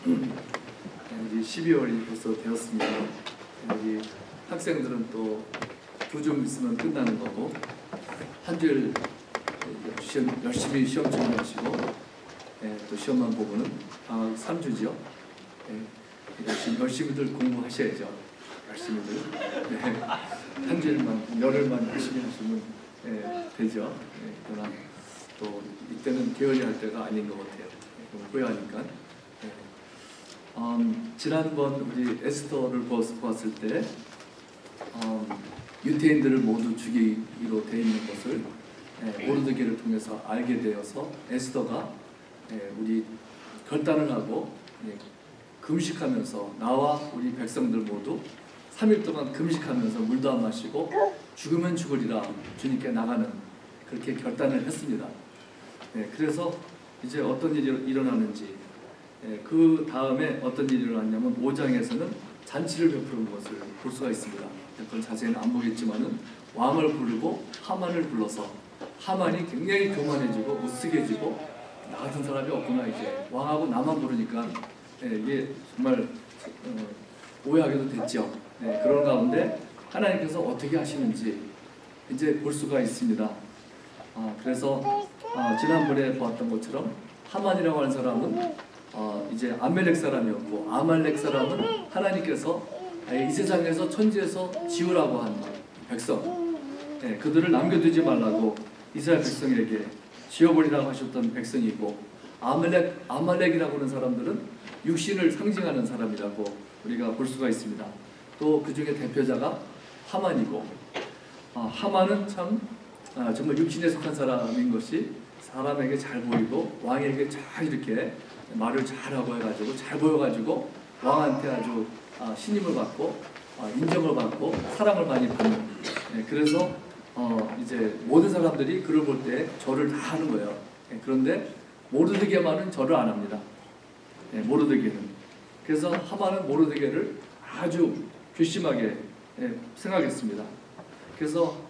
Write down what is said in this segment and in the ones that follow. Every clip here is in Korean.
우리 12월이 벌써 되었습니다. 우리 학생들은 또 두 주 있으면 끝나는 거고, 한 주일 열심히 시험 준비하시고, 또 시험만 보고는 방학 3주죠. 열심히들 공부하셔야죠. 열심히들. 한 주일만, 열흘만 열심히 하시면 되죠. 그러나 또 이때는 게을리할 때가 아닌 것 같아요. 후회하니까. 지난번 우리 에스더를 보았을 때 유태인들을 모두 죽이기로 되어 있는 것을 모르드게를 통해서 알게 되어서 에스더가 우리 결단을 하고 금식하면서 나와 우리 백성들 모두 3일 동안 금식하면서 물도 안 마시고 죽으면 죽으리라 주님께 나가는 그렇게 결단을 했습니다. 그래서 이제 어떤 일이 일어나는지, 그 다음에 어떤 일이 일어났냐면 5장에서는 잔치를 베푸는 것을 볼 수가 있습니다. 그건 자세히는 안 보겠지만은 왕을 부르고 하만을 불러서 하만이 굉장히 교만해지고 못쓰게지고 나 같은 사람이 없구나, 이제 왕하고 나만 부르니까 이게 정말 오해하게도 됐죠. 그런 가운데 하나님께서 어떻게 하시는지 이제 볼 수가 있습니다. 그래서 지난번에 보았던 것처럼 하만이라고 하는 사람은 이제 아멜렉 사람이었고, 아말렉 사람은 하나님께서 이 세상에서 천지에서 지우라고 한 백성, 그들을 남겨두지 말라고 이스라엘 백성에게 지워버리라고 하셨던 백성이고, 아말렉이라고 하는 사람들은 육신을 상징하는 사람이라고 우리가 볼 수가 있습니다. 또 그 중에 대표자가 하만이고, 하만은 참 정말 육신에 속한 사람인 것이 사람에게 잘 보이고 왕에게 잘 이렇게 말을 잘하고 해가지고 잘 보여가지고 왕한테 아주 신임을 받고 인정을 받고 사랑을 많이 받는, 그래서 이제 모든 사람들이 그를 볼 때 절을 다 하는 거예요. 그런데 모르드게만은 절을 안 합니다. 모르드게는. 그래서 하만은 모르드게를 아주 괘씸하게 생각했습니다. 그래서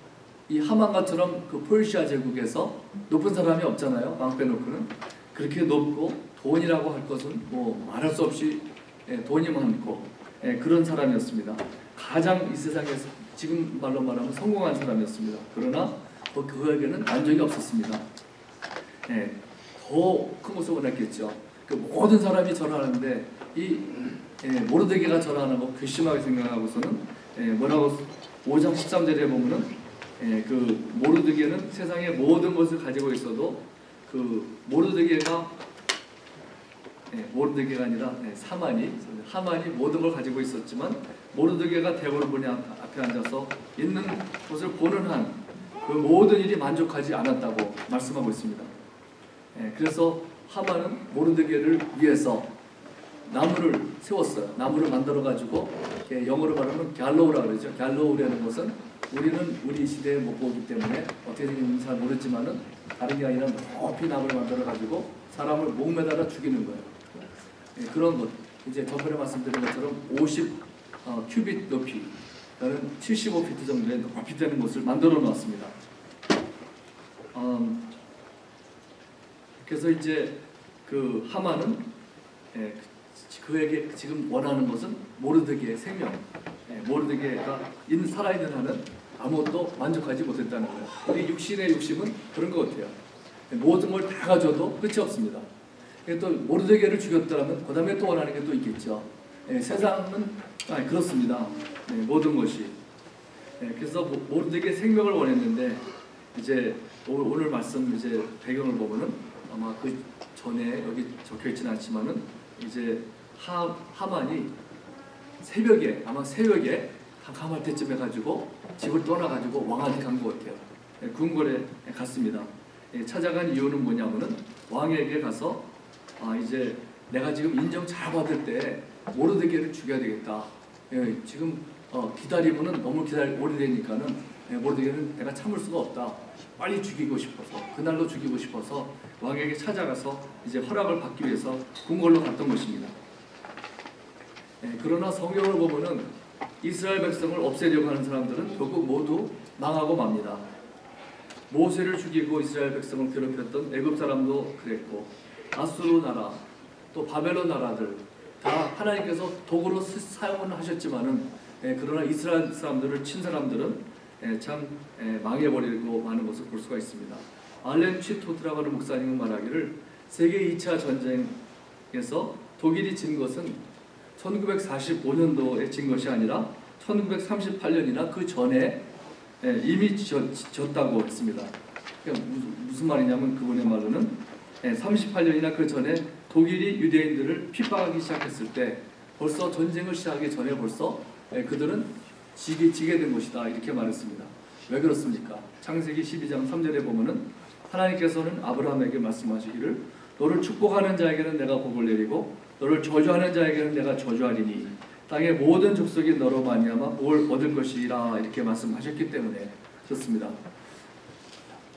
이 하만과처럼 그 포르시아 제국에서 높은 사람이 없잖아요. 왕 빼놓고는. 그렇게 높고 돈이라고 할 것은 뭐 말할 수 없이 돈이 많고 그런 사람이었습니다. 가장 이 세상에서 지금 말로 말하면 성공한 사람이었습니다. 그러나 그에게는 만족이 없었습니다. 더 큰 것을 원했겠죠. 그 모든 사람이 절하는데 이 모르드게가 절하는 거 괘씸하게 생각하고서는 뭐라고 5장 13절에 보면은 그 모르드게는 세상의 모든 것을 가지고 있어도 그 모르드게가 아니라 하만이 모든 걸 가지고 있었지만 모르드게가 대궐문에 앞에 앉아서 있는 것을 보는 한 그 모든 일이 만족하지 않았다고 말씀하고 있습니다. 그래서 하만은 모르드게를 위해서 나무를 세웠어요. 나무를 만들어 가지고 영어로 말하면 갤로우라 그러죠. 갤로우라는 것은 우리는 우리 시대에 못 보기 때문에 어떻게 생겼는지 잘 모르지만은 다른 게 아니라 높이 나무를 만들어 가지고 사람을 목매달아 죽이는 거예요. 그런 것, 이제 저번에 말씀드린 것처럼 50 큐빗 높이, 그러니까 75피트 정도의 높이 되는 것을 만들어 놓았습니다. 그래서 이제 그 하만은 그에게 지금 원하는 것은 모르드게의 생명, 모르드게가 살아있는 한은 아무것도 만족하지 못했다는 거예요. 우리 육신의 욕심은 그런 것 같아요. 모든 걸 다 가져도 끝이 없습니다. 또 모르드게를 죽였더라면 그 다음에 또 원하는 게 또 있겠죠. 세상은 그렇습니다. 모든 것이. 그래서 모르드게 생명을 원했는데 이제 오늘 말씀 이제 배경을 보면은 아마 그 전에 여기 적혀 있지는 않지만은 이제 하만이 새벽에 캄캄할 때쯤 해가지고 집을 떠나가지고 왕한테 간 것 같아요. 궁궐에 갔습니다. 찾아간 이유는 뭐냐면은 왕에게 가서 이제 내가 지금 인정 잘 받을 때 모르드게를 죽여야 되겠다. 지금 기다리면은 너무 오래되니까는 모르드게는 내가 참을 수가 없다. 빨리 죽이고 싶어서, 그날로 죽이고 싶어서 왕에게 찾아가서 이제 허락을 받기 위해서 궁궐로 갔던 것입니다. 그러나 성경을 보면은 이스라엘 백성을 없애려고 하는 사람들은 결국 모두 망하고 맙니다. 모세를 죽이고 이스라엘 백성을 괴롭혔던 애굽 사람도 그랬고, 아수르 나라, 또 바벨론 나라들, 다 하나님께서 도구로 사용은 하셨지만은 그러나 이스라엘 사람들을 친 사람들은 참 망해버리고 마는 것을 볼 수가 있습니다. 알렌 치토트라고 하는 목사님은 말하기를 세계 2차 전쟁에서 독일이 진 것은 1945년도에 진 것이 아니라 1938년이나 그 전에 이미 졌다고 했습니다. 그러니까 무슨 말이냐면 그분의 말로는 38년이나 그 전에 독일이 유대인들을 핍박하기 시작했을 때 벌써 전쟁을 시작하기 전에 벌써 그들은 지게 된 것이다 이렇게 말했습니다. 왜 그렇습니까? 창세기 12장 3절에 보면은 하나님께서는 아브라함에게 말씀하시기를 너를 축복하는 자에게는 내가 복을 내리고 너를 저주하는 자에게는 내가 저주하리니 땅의 모든 족속이 너로 말미암아 뭘 얻을 것이라 이렇게 말씀하셨기 때문에 그렇습니다.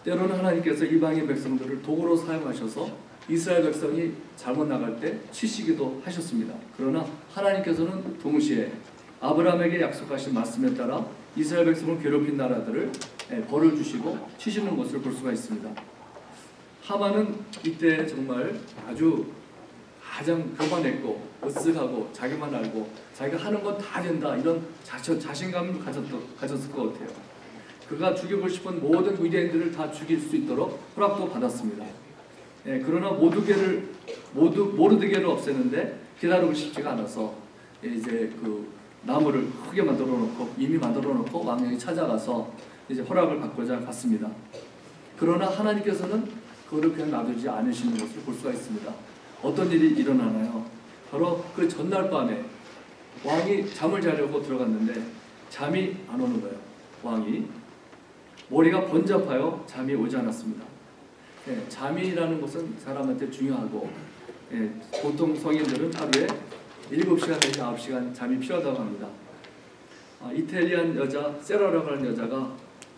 때로는 하나님께서 이방인 백성들을 도구로 사용하셔서 이스라엘 백성이 잘못 나갈 때 치시기도 하셨습니다. 그러나 하나님께서는 동시에 아브라함에게 약속하신 말씀에 따라 이스라엘 백성을 괴롭힌 나라들을 벌을 주시고 치시는 것을 볼 수가 있습니다. 하만은 이때 정말 아주 가장 교만했고 으쓱하고 자기만 알고 자기가 하는 건 다 된다 이런 자신감을 가졌을 것 같아요. 그가 죽이고 싶은 모든 유대인들을 다 죽일 수 있도록 허락도 받았습니다. 그러나 모르드게를 없애는데 기다리고 싶지가 않아서 이제 그 나무를 크게 만들어 놓고 이미 만들어 놓고 왕령이 찾아가서 이제 허락을 받고자 갔습니다. 그러나 하나님께서는 그거를 그냥 놔두지 않으시는 것을 볼 수가 있습니다. 어떤 일이 일어나나요? 바로 그 전날 밤에 왕이 잠을 자려고 들어갔는데 잠이 안 오는 거예요. 왕이 머리가 번잡하여 잠이 오지 않았습니다. 잠이라는 것은 사람한테 중요하고 보통 성인들은 하루에 7시간 내지 9시간 잠이 필요하다고 합니다. 이탈리안 여자 세라라고 하는 여자가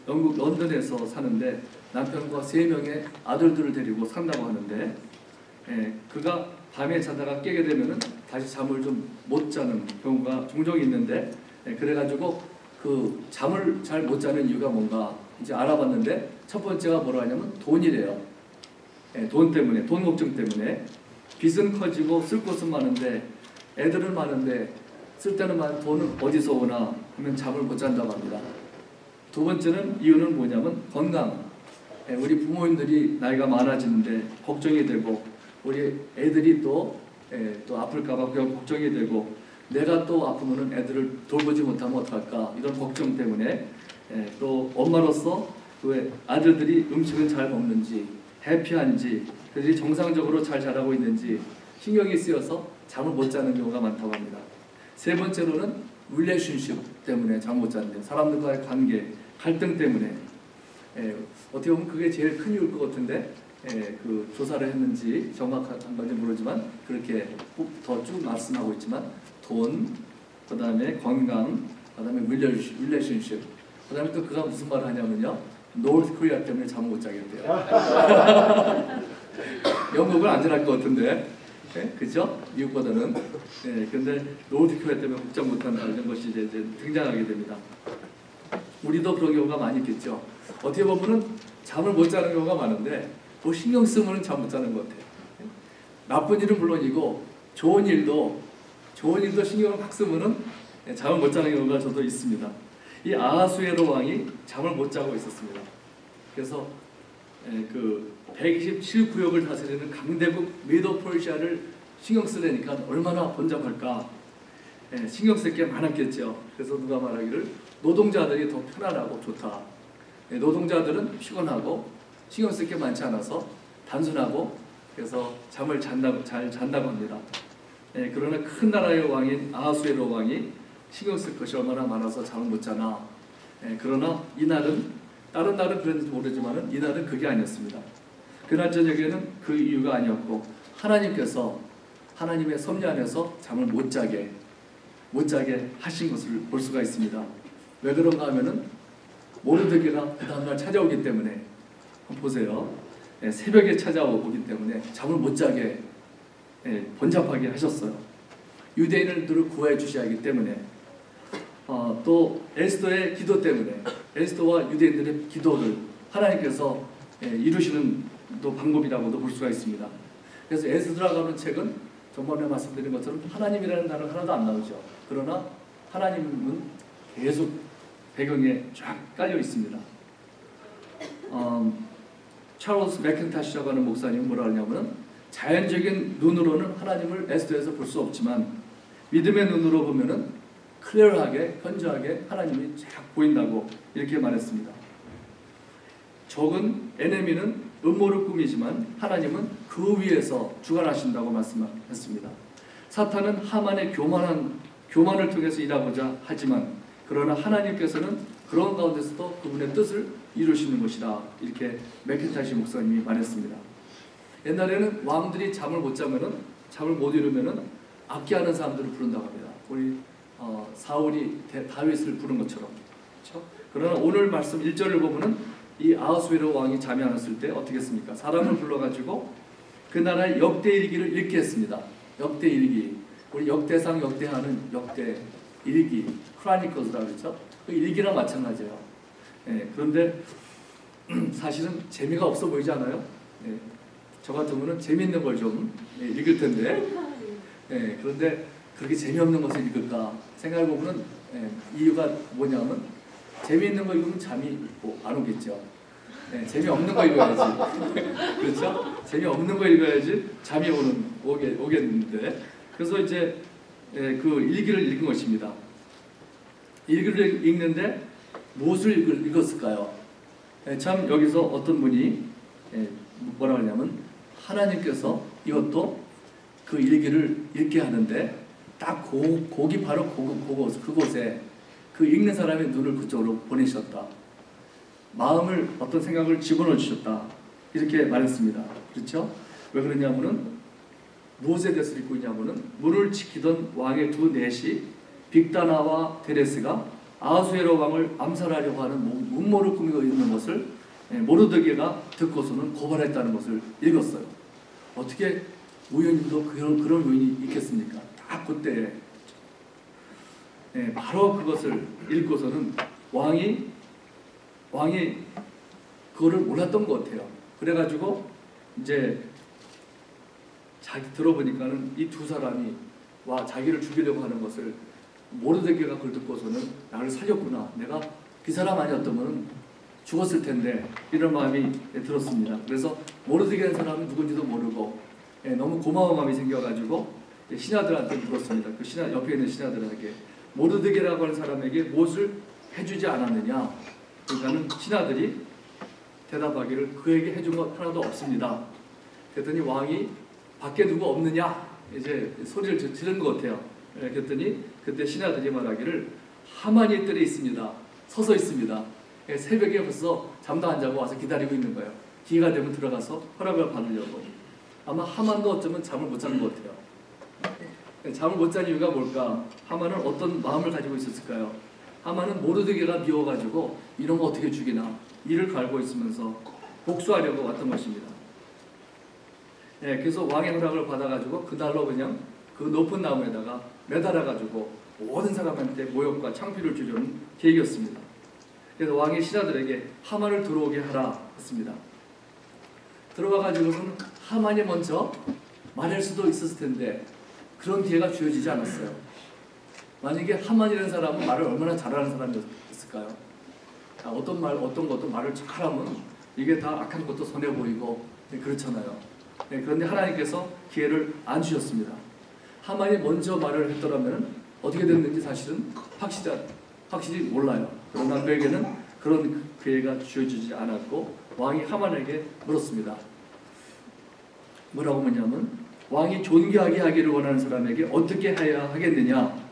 영국 런던에서 사는데 남편과 3명의 아들들을 데리고 산다고 하는데 그가 밤에 자다가 깨게 되면은 다시 잠을 좀 못 자는 경우가 종종 있는데 그래가지고 그 잠을 잘 못 자는 이유가 뭔가 이제 알아봤는데 첫 번째가 뭐라 하냐면 돈이래요. 돈 때문에, 돈 걱정 때문에 빚은 커지고 쓸 곳은 많은데 애들은 많은데 쓸 때는 많은 돈은 어디서 오나 하면 잠을 못 잔다고 합니다. 두 번째는 이유는 뭐냐면 건강. 우리 부모님들이 나이가 많아지는데 걱정이 되고 우리 애들이 또 아플까봐 그냥 걱정이 되고 내가 또 아프면은 애들을 돌보지 못하면 어떡할까 이런 걱정 때문에 또 엄마로서 왜 아들들이 음식은 잘 먹는지 해피한지 그들이 정상적으로 잘 자라고 있는지 신경이 쓰여서 잠을 못 자는 경우가 많다고 합니다. 세 번째로는 릴레이션십 때문에 잠 못 자는데 사람들과의 관계, 갈등 때문에 어떻게 보면 그게 제일 큰 이유일 것 같은데 그 조사를 했는지 정확한 건지 모르지만 그렇게 더 쭉 말씀하고 있지만 돈, 그 다음에 건강, 그 다음에 릴레이션십, 그 다음에 또 그가 무슨 말을 하냐면요 노스 코리아 때문에 잠 못 자겠대요. 영국은 안전할 것 같은데 그죠? 미국보다는 근데 노스 코리아 때문에 걱정 못한다 이런 것이 이제 등장하게 됩니다. 우리도 그런 경우가 많이 있겠죠. 어떻게 보면은 잠을 못 자는 경우가 많은데 뭐 신경 쓰면 잠 못 자는 것 같아요. 나쁜 일은 물론이고 좋은 일도 신경을 확 쓰면은 잠을 못 자는 경우가 저도 있습니다. 이 아하수에로 왕이 잠을 못 자고 있었습니다. 그래서 그 127구역을 다스리는 강대국 메도포르시아를 신경 쓰려니까 얼마나 번잡할까. 신경 쓸 게 많았겠죠. 그래서 누가 말하기를 노동자들이 더 편안하고 좋다. 노동자들은 피곤하고 신경 쓸 게 많지 않아서 단순하고 그래서 잠을 잘 잔다고 합니다. 그러나 큰 나라의 왕인 아하수에로 왕이 신경 쓸 것이 얼마나 많아서 잠을 못 자나. 그러나 이날은 다른 날은 그랬는지 모르지만 이날은 그게 아니었습니다. 그날 저녁에는 그 이유가 아니었고 하나님께서 하나님의 섭리 안에서 잠을 못 자게 하신 것을 볼 수가 있습니다. 왜 그런가 하면은 모르드게가 그 다음날 찾아오기 때문에 보세요. 새벽에 찾아오기 때문에 잠을 못 자게 번잡하게 하셨어요. 유대인들을 구해 주셔야 하기 때문에 또 에스더의 기도 때문에 에스더와 유대인들의 기도를 하나님께서 이루시는 또 방법이라고도 볼 수가 있습니다. 그래서 에스더라고 하는 책은 전번에 말씀드린 것처럼 하나님이라는 단어가 하나도 안 나오죠. 그러나 하나님은 계속 배경에 쫙 깔려 있습니다. 찰스 맥킨타시라고 하는 목사님은 뭐라 하냐면 자연적인 눈으로는 하나님을 에스더에서 볼 수 없지만 믿음의 눈으로 보면은 클리어하게 현저하게 하나님이 쫙 보인다고 이렇게 말했습니다. 적은 에네미는 음모를 꾸미지만 하나님은 그 위에서 주관하신다고 말씀했습니다. 사탄은 하만의 교만을 통해서 일하고자 하지만 그러나 하나님께서는 그런 가운데서도 그분의 뜻을 이루시는 것이다. 이렇게 맥킨타시 목사님이 말했습니다. 옛날에는 왕들이 잠을 못 이루면은 악기하는 사람들을 부른다고 합니다. 우리 사울이 다윗을 부른 것처럼. 그렇죠? 그러나 오늘 말씀 1절을 보면은 이 아하수에로 왕이 잠이 안 왔을 때 어떻게 했습니까? 사람을 불러가지고 그 나라의 역대 일기를 읽게 했습니다. 역대 일기. 우리 역대상 역대하는 역대 일기, 크로니커스라고 그러죠. 그 일기랑 마찬가지예요. 그런데 사실은 재미가 없어 보이지 않아요? 저 같으면 재미있는 걸 좀 읽을 텐데 그런데 그렇게 재미없는 것을 읽을까 생각해보면 이유가 뭐냐면 재미있는 거 읽으면 잠이 안 오겠죠. 재미없는 거 읽어야지. 그렇죠? 재미없는 거 읽어야지 잠이 오겠는데 그래서 이제 그 일기를 읽은 것입니다. 일기를 읽는데 무엇을 읽었을까요? 참 여기서 어떤 분이 뭐라 하냐면 하나님께서 이것도 그 일기를 읽게 하는데 딱 거기 바로 그곳에 그 읽는 사람의 눈을 그쪽으로 보내셨다. 마음을 어떤 생각을 집어넣어 주셨다. 이렇게 말했습니다. 그렇죠? 왜 그러냐면은 무엇에 대해서 읽고 있냐면은 문을 지키던 왕의 두 넷이 빅다나와 데레스가 아하수에로 왕을 암살하려고 하는 음모를 꾸미고 있는 것을 모르드게가 듣고서는 고발했다는 것을 읽었어요. 어떻게 우연히도 그런 요인이 있겠습니까? 딱 그때 바로 그것을 읽고서는 왕이 그거를 몰랐던 것 같아요. 그래가지고 이제 들어보니까는 이 두 사람이 자기를 죽이려고 하는 것을 모르드게가 그걸 듣고서는 나를 살렸구나. 내가 그 사람 아니었다면 죽었을 텐데 이런 마음이 들었습니다. 그래서 모르드게라는 사람은 누군지도 모르고 너무 고마운 마음이 생겨가지고 신하들한테 물었습니다. 그 옆에 있는 신하들에게 모르드게라고 하는 사람에게 무엇을 해주지 않았느냐. 그러니까는 신하들이 대답하기를 그에게 해준 것 하나도 없습니다. 그랬더니 왕이 밖에 누구 없느냐 이제 소리를 지른 것 같아요. 그랬더니 그때 신하들이 말하기를 하만이 뜰에 있습니다. 서서 있습니다. 새벽에 벌써 잠도 안 자고 와서 기다리고 있는 거예요. 기회가 되면 들어가서 허락을 받으려고. 아마 하만도 어쩌면 잠을 못 자는 것 같아요. 잠을 못 잔 이유가 뭘까? 하만은 어떤 마음을 가지고 있었을까요? 하만은 모르드게가 미워가지고 이런 거 어떻게 죽이나 이를 갈고 있으면서 복수하려고 왔던 것입니다. 그래서 왕의 허락을 받아가지고 그날로 그냥 그 높은 나무에다가 매달아가지고 모든 사람한테 모욕과 창피를 주려는 계획이었습니다. 그래서 왕의 신하들에게 하만을 들어오게 하라 했습니다. 들어와가지고는 하만이 먼저 말할 수도 있었을 텐데 그런 기회가 주어지지 않았어요. 만약에 하만이라는 사람은 말을 얼마나 잘하는 사람이었을까요? 어떤 것도 말을 잘하면 이게 다 악한 것도 선해 보이고 그렇잖아요. 그런데 하나님께서 기회를 안 주셨습니다. 하만이 먼저 말을 했더라면 어떻게 됐는지 사실은 확실히 몰라요. 그러나 그에게는 그런 기회가 주어지지 않았고 왕이 하만에게 물었습니다. 뭐라고 묻냐면 왕이 존귀하게 하기를 원하는 사람에게 어떻게 해야 하겠느냐.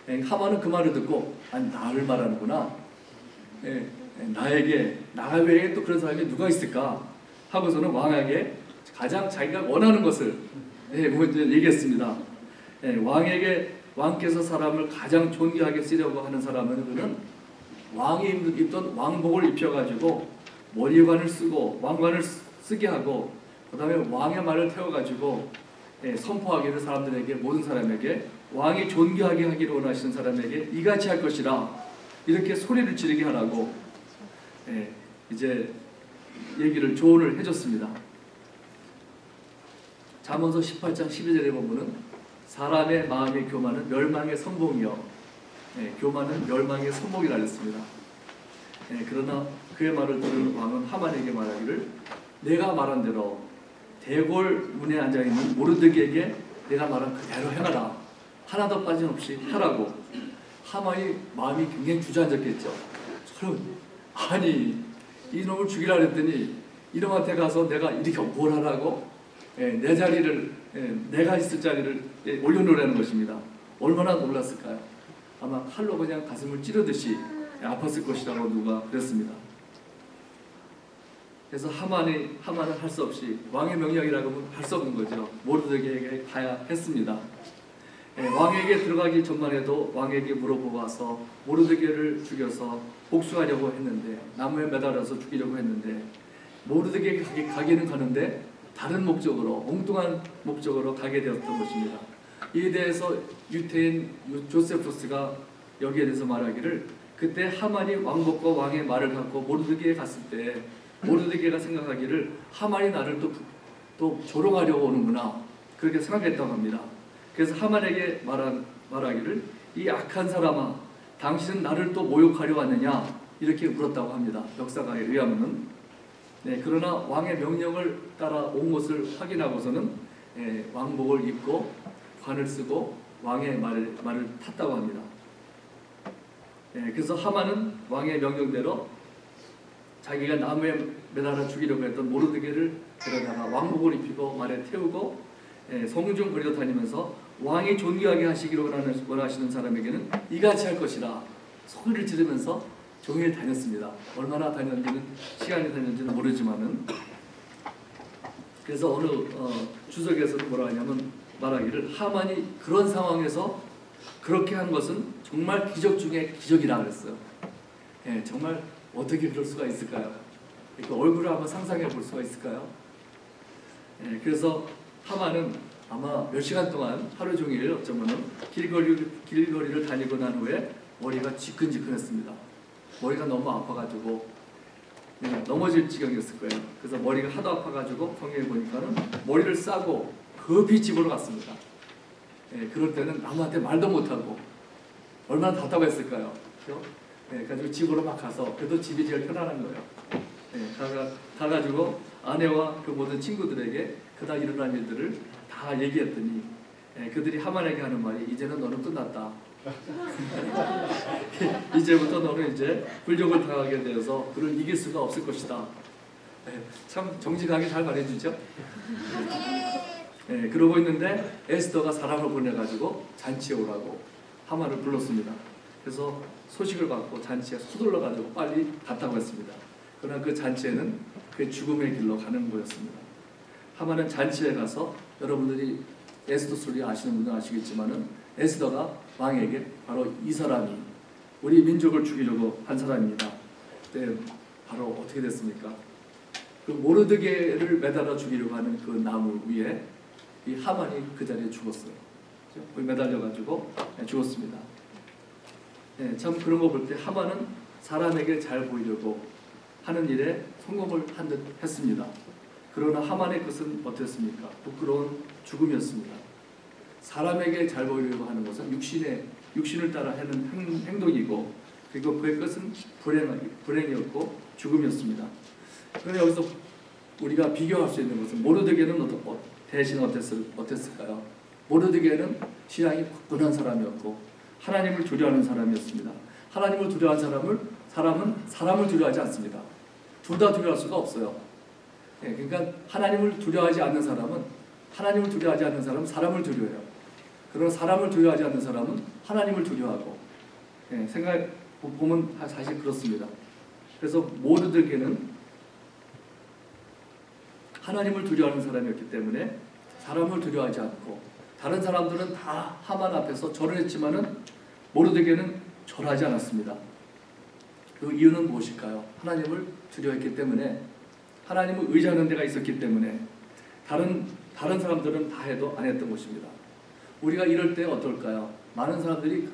하만은 그 말을 듣고 나를 말하는구나. 나 외에 또 그런 사람이 누가 있을까 하고서는 왕에게 가장 자기가 원하는 것을 먼저 얘기했습니다. 왕께서 사람을 가장 존귀하게 쓰려고 하는 사람은 그는 왕이 입던 왕복을 입혀가지고 머리관을 쓰고 왕관을 쓰게 하고 그 다음에 왕의 말을 태워가지고 선포하기를 사람들에게 모든 사람에게 왕이 존귀하게 하기를 원하시는 사람에게 이같이 할 것이라 이렇게 소리를 지르게 하라고 이제 조언을 해줬습니다. 잠언서 18장 12절에 보면은 사람의 마음의 교만은 멸망의 선봉이요, 교만은 멸망의 선봉이라 했습니다. 그러나 그의 말을 들은 왕은 하만에게 말하기를 내가 말한 대로 대궐 문에 앉아있는 모르드게에게 내가 말한 그대로 행하라. 하나도 빠짐없이 하라고. 하만이 마음이 굉장히 주저앉았겠죠. 아니 이놈을 죽이라 그랬더니 이놈한테 가서 내가 이렇게 뭘 하라고? 내 자리를, 내가 있을 자리를 올려놓으라는 것입니다. 얼마나 놀랐을까요? 아마 칼로 그냥 가슴을 찌르듯이 아팠을 것이라고 누가 그랬습니다. 그래서 하만은 할 수 없이 왕의 명령이라고 하면 할 수 없는 거죠. 모르드게에게 가야 했습니다. 왕에게 들어가기 전만 해도 왕에게 물어보아서 모르드게를 죽여서 복수하려고 했는데, 나무에 매달아서 죽이려고 했는데, 모르드게에게 가기는 가는데 다른 목적으로, 엉뚱한 목적으로 가게 되었던 것입니다. 이에 대해서 유태인 조세푸스가 여기에 대해서 말하기를 그때 하만이 왕복과 왕의 말을 갖고 모르드게에 갔을 때 모르드게가 생각하기를 하만이 나를 또 조롱하려고 오는구나, 그렇게 생각했다고 합니다. 그래서 하만에게 말하기를 이 악한 사람아, 당신은 나를 또 모욕하려 왔느냐, 이렇게 물었다고 합니다. 역사가에 의하면은. 그러나 왕의 명령을 따라 온 것을 확인하고서는 왕복을 입고 관을 쓰고 왕의 말을 탔다고 합니다. 그래서 하만은 왕의 명령대로 자기가 나무에 매달아 죽이려고 했던 모르드게를 데려다가 왕복을 입히고 말에 태우고 성중 거리로 다니면서 왕이 존귀하게 하시기로 원하시는 사람에게는 이같이 할 것이라 소리를 지르면서 종일 다녔습니다. 얼마나 다녔는지는, 시간이 다녔는지는 모르지만은. 그래서 어느 주석에서는 뭐라 하냐면 말하기를 하만이 그런 상황에서 그렇게 한 것은 정말 기적 중에 기적이라 그랬어요. 정말 어떻게 그럴 수가 있을까요? 그 얼굴을 한번 상상해 볼 수가 있을까요? 그래서 하만은 아마 몇 시간 동안 하루 종일 어쩌면은 길거리를 다니고 난 후에 머리가 지끈지끈했습니다. 머리가 너무 아파가지고 넘어질 지경이었을 거예요. 그래서 머리가 하도 아파가지고 성경에 보니까는 머리를 싸고 급히 집으로 갔습니다. 그럴 때는 남한테 말도 못하고 얼마나 답답했을까요? 그래가지고 집으로 막 가서, 그래도 집이 제일 편안한 거예요. 가가지고 아내와 그 모든 친구들에게 그다 일어난 일들을 다 얘기했더니 그들이 하만에게 하는 말이 이제는 너는 끝났다. 이제부터 너는 이제 굴욕을 당하게 되어서 그를 이길 수가 없을 것이다. 참 정직하게 잘 말해주죠. 그러고 있는데 에스더가 사람을 보내가지고 잔치에 오라고 하만을 불렀습니다. 그래서 소식을 받고 잔치에 서둘러가지고 빨리 갔다고 했습니다. 그러나 그 잔치에는 그 죽음의 길로 가는 거였습니다. 하만은 잔치에 가서, 여러분들이 에스더 스토리 아시는 분들은 아시겠지만은 에스더가 왕에게 바로 이 사람이 우리 민족을 죽이려고 한 사람입니다. 그때 바로 어떻게 됐습니까? 그 모르드게를 매달아 죽이려고 하는 그 나무 위에 이 하만이 그 자리에 죽었어요. 거기 매달려가지고 죽었습니다. 참 그런 거 볼 때 하만은 사람에게 잘 보이려고 하는 일에 성공을 한 듯 했습니다. 그러나 하만의 것은 어땠습니까? 부끄러운 죽음이었습니다. 사람에게 잘 보이려고 하는 것은 육신을 따라 하는 행동이고, 그리고 그의 것은 불행이었고 죽음이었습니다. 그런데 여기서 우리가 비교할 수 있는 것은 모르드게는 대신 어땠을까요? 모르드게는 신앙이 굳건한 사람이었고 하나님을 두려워하는 사람이었습니다. 하나님을 두려워하는 사람은 사람을 두려워하지 않습니다. 둘 다 두려워할 수가 없어요. 그러니까 하나님을 두려워하지 않는 사람은 사람을 두려워해요. 그러나 사람을 두려워하지 않는 사람은 하나님을 두려워하고, 생각해 보면 사실 그렇습니다. 그래서 모르드게는 하나님을 두려워하는 사람이었기 때문에 사람을 두려워하지 않고, 다른 사람들은 다 하만 앞에서 절을 했지만은 모르드게는 절하지 않았습니다. 그 이유는 무엇일까요? 하나님을 두려워했기 때문에, 하나님을 의지하는 데가 있었기 때문에. 다른 사람들은 다 해도 안 했던 것입니다. 우리가 이럴 때 어떨까요? 많은 사람들이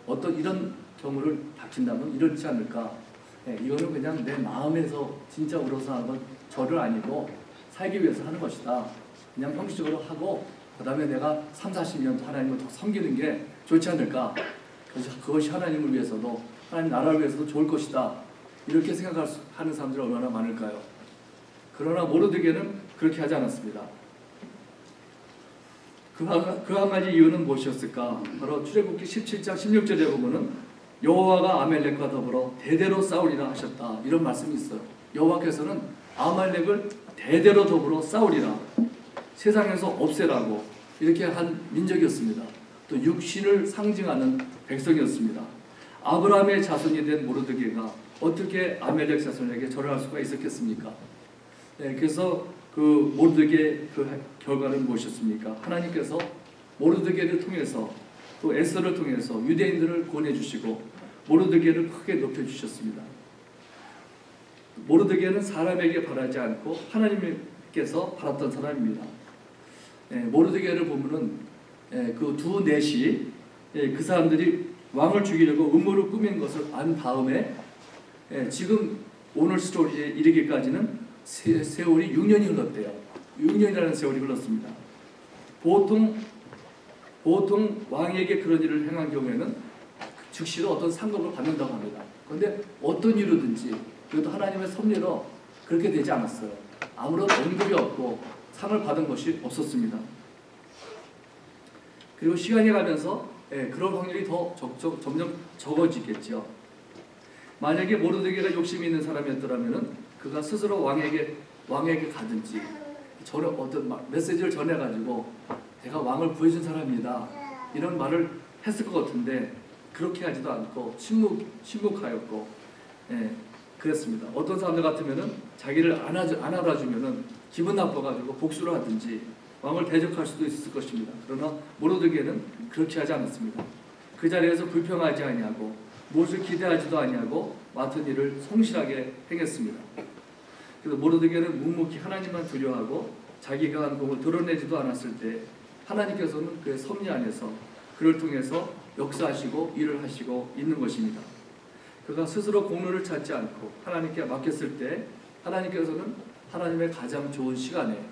어떤 이런 경우를 닥친다면 이렇지 않을까? 이거는 그냥 내 마음에서 진짜 우러서 하는 건 절을 아니고 살기 위해서 하는 것이다. 그냥 형식적으로 하고 그 다음에 내가 3, 40년 하나님을 더 섬기는 게 좋지 않을까. 그래서 그것이 하나님을 위해서도 하나님 나라를 위해서도 좋을 것이다. 이렇게 생각하는 사람들이 얼마나 많을까요? 그러나 모르드게는 그렇게 하지 않았습니다. 그 한 가지 이유는 무엇이었을까? 바로 출애굽기 17장 16절에 보면은 여호와가 아말렉과 더불어 대대로 싸우리라 하셨다. 이런 말씀이 있어요. 여호와께서는 아말렉을 대대로 더불어 싸우리라, 세상에서 없애라고 이렇게 한 민족이었습니다. 또 육신을 상징하는 백성이었습니다. 아브라함의 자손이 된 모르드게가 어떻게 아말렉 자손에게 절을 할 수가 있었겠습니까? 네, 그래서 그 모르드게 그 결과는 무엇이었습니까? 하나님께서 모르드게를 통해서 또 에스더를 통해서 유대인들을 구원해 주시고 모르드게를 크게 높여 주셨습니다. 모르드게는 사람에게 바라지 않고 하나님께서 바랐던 사람입니다. 모르드게를 보면은 그 두 넷이 그 사람들이 왕을 죽이려고 음모를 꾸민 것을 안 다음에 지금 오늘 스토리에 이르기까지는 세월이 6년이 흘렀대요. 6년이라는 세월이 흘렀습니다. 보통 왕에게 그런 일을 행한 경우에는 즉시로 어떤 상급을 받는다고 합니다. 그런데 어떤 이유로든지 그래도 하나님의 섭리로 그렇게 되지 않았어요. 아무런 언급이 없고 상을 받은 것이 없었습니다. 그리고 시간이 가면서 그럴 확률이 더 점점 적어지겠죠. 만약에 모르드게가 욕심이 있는 사람이었더라면 그가 스스로 왕에게 가든지 어떤 메시지를 전해가지고 내가 왕을 구해준 사람이다 이런 말을 했을 것 같은데 그렇게 하지도 않고 침묵하였고 그랬습니다. 어떤 사람들 같으면은 자기를 안 알아주면은 기분 나빠가지고 복수를 하든지 왕을 대적할 수도 있을 것입니다. 그러나 모르드게는 그렇게 하지 않았습니다. 그 자리에서 불평하지 아니하고 무엇을 기대하지도 아니하고 맡은 일을 성실하게 행했습니다. 그래서 모르드게는 묵묵히 하나님만 두려워하고 자기가 한 공을 드러내지도 않았을 때 하나님께서는 그의 섭리 안에서 그를 통해서 역사하시고 일을 하시고 있는 것입니다. 그가 스스로 공로를 찾지 않고 하나님께 맡겼을 때 하나님께서는 하나님의 가장 좋은 시간에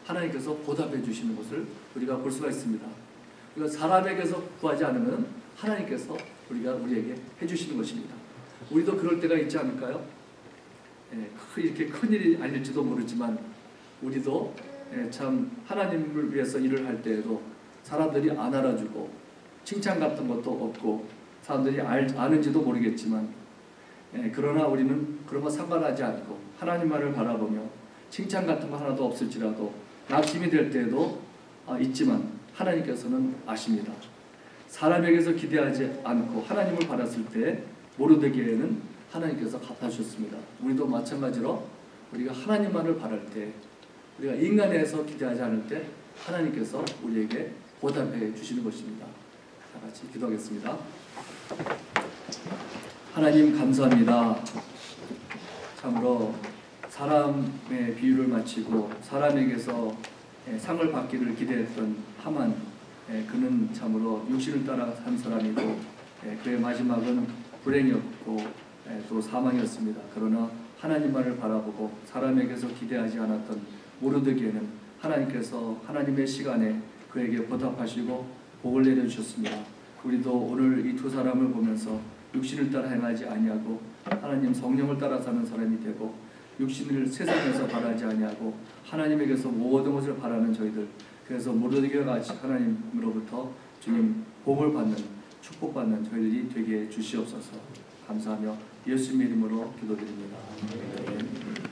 하나님께서 보답해 주시는 것을 우리가 볼 수가 있습니다. 우리가 사람에게서 구하지 않으면 하나님께서 우리에게 해주시는 것입니다. 우리도 그럴 때가 있지 않을까요? 이렇게 큰일이 아닐지도 모르지만 우리도 참 하나님을 위해서 일을 할 때에도 사람들이 안 알아주고 칭찬 같은 것도 없고 사람들이 아는지도 모르겠지만 그러나 우리는 그런 거 상관하지 않고 하나님만을 바라보며 칭찬 같은 거 하나도 없을지라도 낙심이 될 때에도 있지만 하나님께서는 아십니다. 사람에게서 기대하지 않고 하나님을 바랐을 때 모르드게에는 하나님께서 갚아주셨습니다. 우리도 마찬가지로 우리가 하나님만을 바랄 때 우리가 인간에서 기대하지 않을 때 하나님께서 우리에게 보답해 주시는 것입니다. 다 같이 기도하겠습니다. 하나님 감사합니다. 참으로 사람의 비유를 마치고 사람에게서 상을 받기를 기대했던 하만, 그는 참으로 육신을 따라 산 사람이고 그의 마지막은 불행이었고 또 사망이었습니다. 그러나 하나님만을 바라보고 사람에게서 기대하지 않았던 모르드게는 하나님께서 하나님의 시간에 그에게 보답하시고 복을 내려주셨습니다. 우리도 오늘 이 두 사람을 보면서 육신을 따라 행하지 아니하고 하나님 성령을 따라 사는 사람이 되고 육신을 세상에서 바라지 아니하고 하나님에게서 모든 것을 바라는 저희들, 그래서 모르드게와 같이 하나님으로부터 주님 복을 받는 축복받는 저희들이 되게 주시옵소서. 감사하며 예수님의 이름으로 기도드립니다. 아멘.